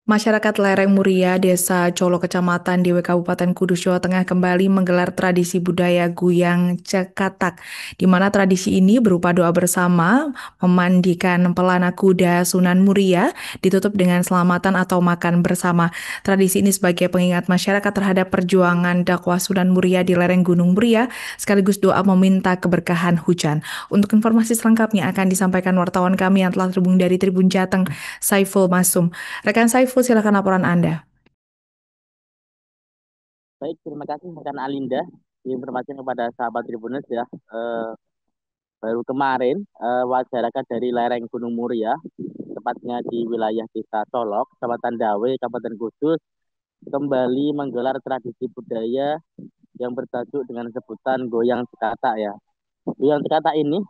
Masyarakat lereng Muria, Desa Colo Kecamatan Dewe Kabupaten Kudus, Jawa Tengah kembali menggelar tradisi budaya Guyang Cekatak, di mana tradisi ini berupa doa bersama, memandikan pelana kuda Sunan Muria, ditutup dengan selamatan atau makan bersama. Tradisi ini sebagai pengingat masyarakat terhadap perjuangan dakwah Sunan Muria di lereng Gunung Muria, sekaligus doa meminta keberkahan hujan. Untuk informasi selengkapnya akan disampaikan wartawan kami yang telah terhubung dari Tribun Jateng, Saiful Masum. Rekan Saiful, silakan laporan Anda. Baik, terima kasih rekan Alinda. Informasi kepada sahabat Tribuners ya. Baru kemarin masyarakat dari lereng Gunung Muria, tepatnya di wilayah Desa Solok, Kecamatan Dawe, Kabupaten Kudus, kembali menggelar tradisi budaya yang bertajuk dengan sebutan Goyang Cekata ya. Goyang Cekata ini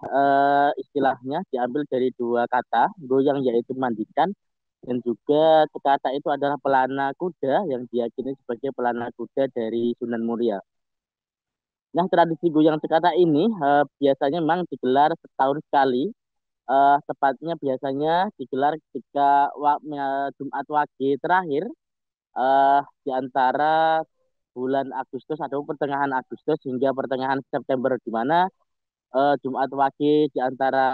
istilahnya diambil dari dua kata, goyang yaitu mandikan, dan juga Cekata itu adalah pelana kuda yang diyakini sebagai pelana kuda dari Sunan Muria. Nah, tradisi goyang Cekata ini biasanya memang digelar setahun sekali. Tepatnya biasanya digelar ketika Jumat Wage terakhir di antara bulan Agustus atau pertengahan Agustus hingga pertengahan September, di mana Jumat Wage di antara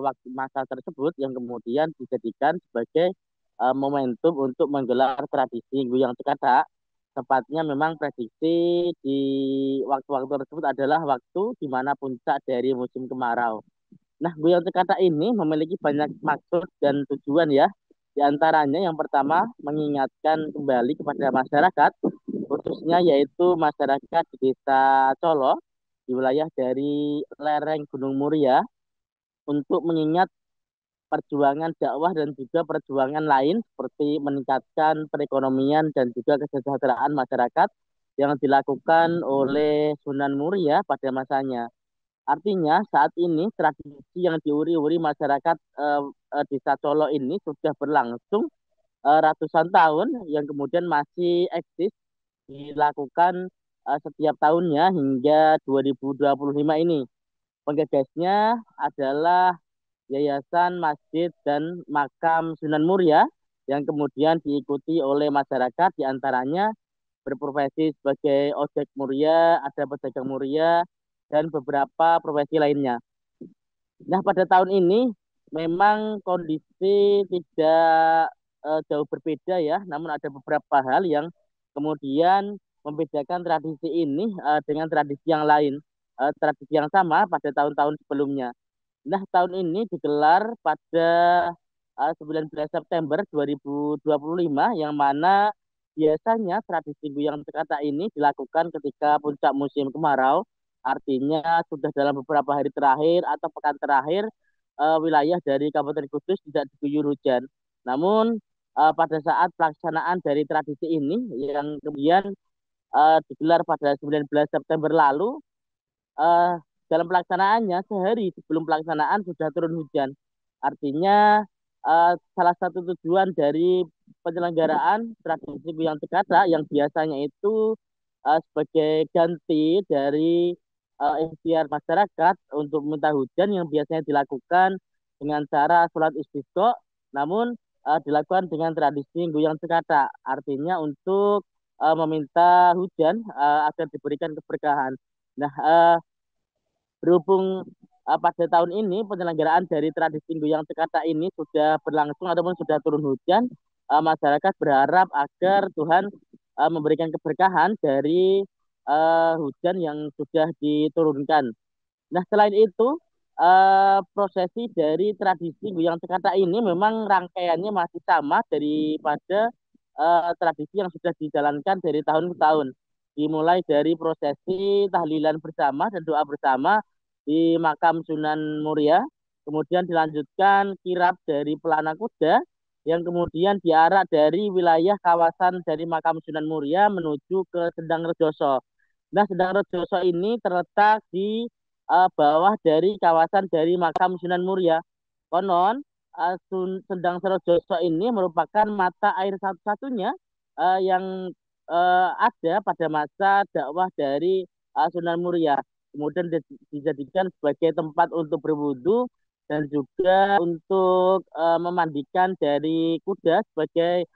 waktu masa tersebut yang kemudian dijadikan sebagai momentum untuk menggelar tradisi Guyang Cekata. Tepatnya memang prediksi di waktu-waktu tersebut adalah waktu di mana puncak dari musim kemarau. Nah, Guyang Cekata ini memiliki banyak maksud dan tujuan ya. Di antaranya yang pertama mengingatkan kembali kepada masyarakat, khususnya yaitu masyarakat di Desa Colo, di wilayah dari lereng Gunung Muria, untuk mengingat perjuangan dakwah dan juga perjuangan lain seperti meningkatkan perekonomian dan juga kesejahteraan masyarakat yang dilakukan oleh Sunan Muria pada masanya. Artinya saat ini tradisi yang diuri-uri masyarakat Desa Colo ini sudah berlangsung ratusan tahun yang kemudian masih eksis dilakukan setiap tahunnya hingga 2025 ini. Penggagasnya adalah Yayasan Masjid dan Makam Sunan Muria yang kemudian diikuti oleh masyarakat, diantaranya berprofesi sebagai ojek muria, ada pedagang muria, dan beberapa profesi lainnya. Nah, pada tahun ini memang kondisi tidak jauh berbeda ya, namun ada beberapa hal yang kemudian membedakan tradisi ini dengan tradisi yang lain, tradisi yang sama pada tahun-tahun sebelumnya. Nah, tahun ini digelar pada 19 September 2025, yang mana biasanya tradisi Guyang Cekata ini dilakukan ketika puncak musim kemarau, artinya sudah dalam beberapa hari terakhir atau pekan terakhir wilayah dari Kabupaten Kudus tidak diguyur hujan. Namun pada saat pelaksanaan dari tradisi ini yang kemudian digelar pada 19 September lalu, eh, dalam pelaksanaannya sehari sebelum pelaksanaan sudah turun hujan. Artinya salah satu tujuan dari penyelenggaraan tradisi Guyang Cekata yang biasanya itu sebagai ganti dari ikhtiar masyarakat untuk meminta hujan yang biasanya dilakukan dengan cara sholat istisqa, namun dilakukan dengan tradisi Guyang Cekata, artinya untuk meminta hujan agar diberikan keberkahan. Nah, berhubung pada tahun ini penyelenggaraan dari tradisi Guyang Cekata ini sudah berlangsung ataupun sudah turun hujan, masyarakat berharap agar Tuhan memberikan keberkahan dari hujan yang sudah diturunkan. Nah, selain itu, prosesi dari tradisi Guyang Cekata ini memang rangkaiannya masih sama daripada tradisi yang sudah dijalankan dari tahun ke tahun. Dimulai dari prosesi tahlilan bersama dan doa bersama di makam Sunan Muria, kemudian dilanjutkan kirap dari pelana kuda yang kemudian diarak dari wilayah kawasan dari makam Sunan Muria menuju ke Sendang Rejoso. Nah, Sendang Rejoso ini terletak di bawah dari kawasan dari makam Sunan Muria. Konon Sendang Rejoso ini merupakan mata air satu-satunya yang ada pada masa dakwah dari Sunan Muria. Kemudian dijadikan sebagai tempat untuk berwudu dan juga untuk memandikan dari kuda sebagai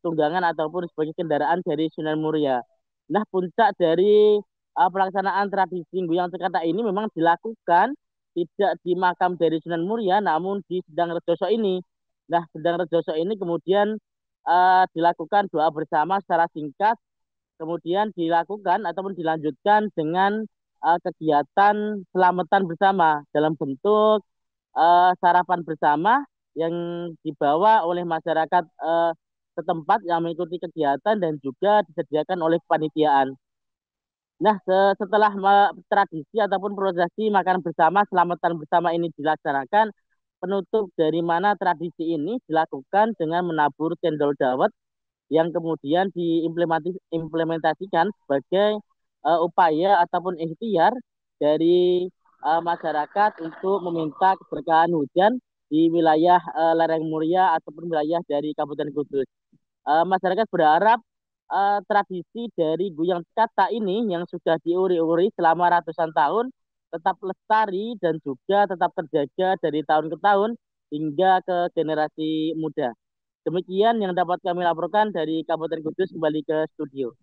tunggangan ataupun sebagai kendaraan dari Sunan Muria. Nah, puncak dari pelaksanaan tradisi Guyang Cekatak ini memang dilakukan tidak di makam dari Sunan Muria, namun di Sedang Rejoso ini. Nah, Sedang Rejoso ini kemudian dilakukan doa bersama secara singkat, kemudian dilakukan ataupun dilanjutkan dengan kegiatan selamatan bersama dalam bentuk sarapan bersama yang dibawa oleh masyarakat setempat yang mengikuti kegiatan dan juga disediakan oleh panitiaan. Nah, setelah tradisi ataupun prosesi makan bersama, selamatan bersama ini dilaksanakan, penutup dari mana tradisi ini dilakukan dengan menabur cendol dawet yang kemudian diimplementasikan sebagai upaya ataupun ikhtiar dari masyarakat untuk meminta keberkahan hujan di wilayah lereng Muria ataupun wilayah dari Kabupaten Kudus. Masyarakat berharap tradisi dari Guyang Cekatak ini yang sudah diuri-uri selama ratusan tahun tetap lestari dan juga tetap terjaga dari tahun ke tahun hingga ke generasi muda. Demikian yang dapat kami laporkan dari Kabupaten Kudus, kembali ke studio.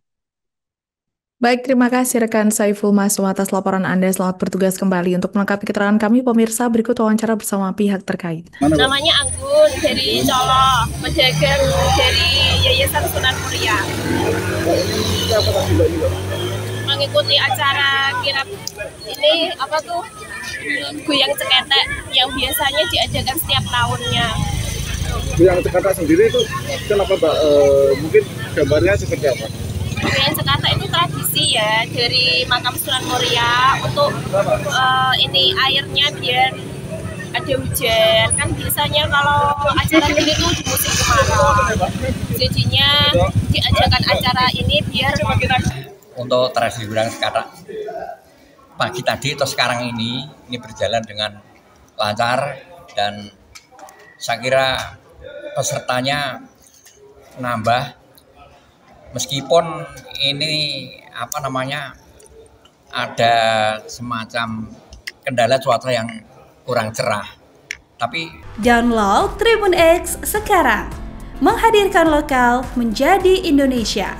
Baik, terima kasih rekan Saiful Masum atas laporan Anda. Selamat bertugas kembali. Untuk melengkapi keterangan kami, pemirsa, berikut wawancara bersama pihak terkait. Namanya Anggun dari Colo, pedagang dari Yayasan Sunan Muria. Mengikuti acara kirap ini Guyang Cekatak yang biasanya diadakan setiap tahunnya. Guyang Cekatak sendiri itu kenapa Mbak? Mungkin gambarnya seperti apa? Guyang Cekatak itu tradisi ya dari makam Sunan Muria untuk ini airnya biar ada hujan. Kan biasanya kalau acara ini tuh di musim kemarau. Jadinya diadakan acara ini biar untuk tradisi Guyang Cekatak pagi tadi atau sekarang ini berjalan dengan lancar dan saya kira pesertanya nambah. Meskipun ini ada semacam kendala cuaca yang kurang cerah, tapi download Tribun X sekarang, menghadirkan lokal menjadi Indonesia.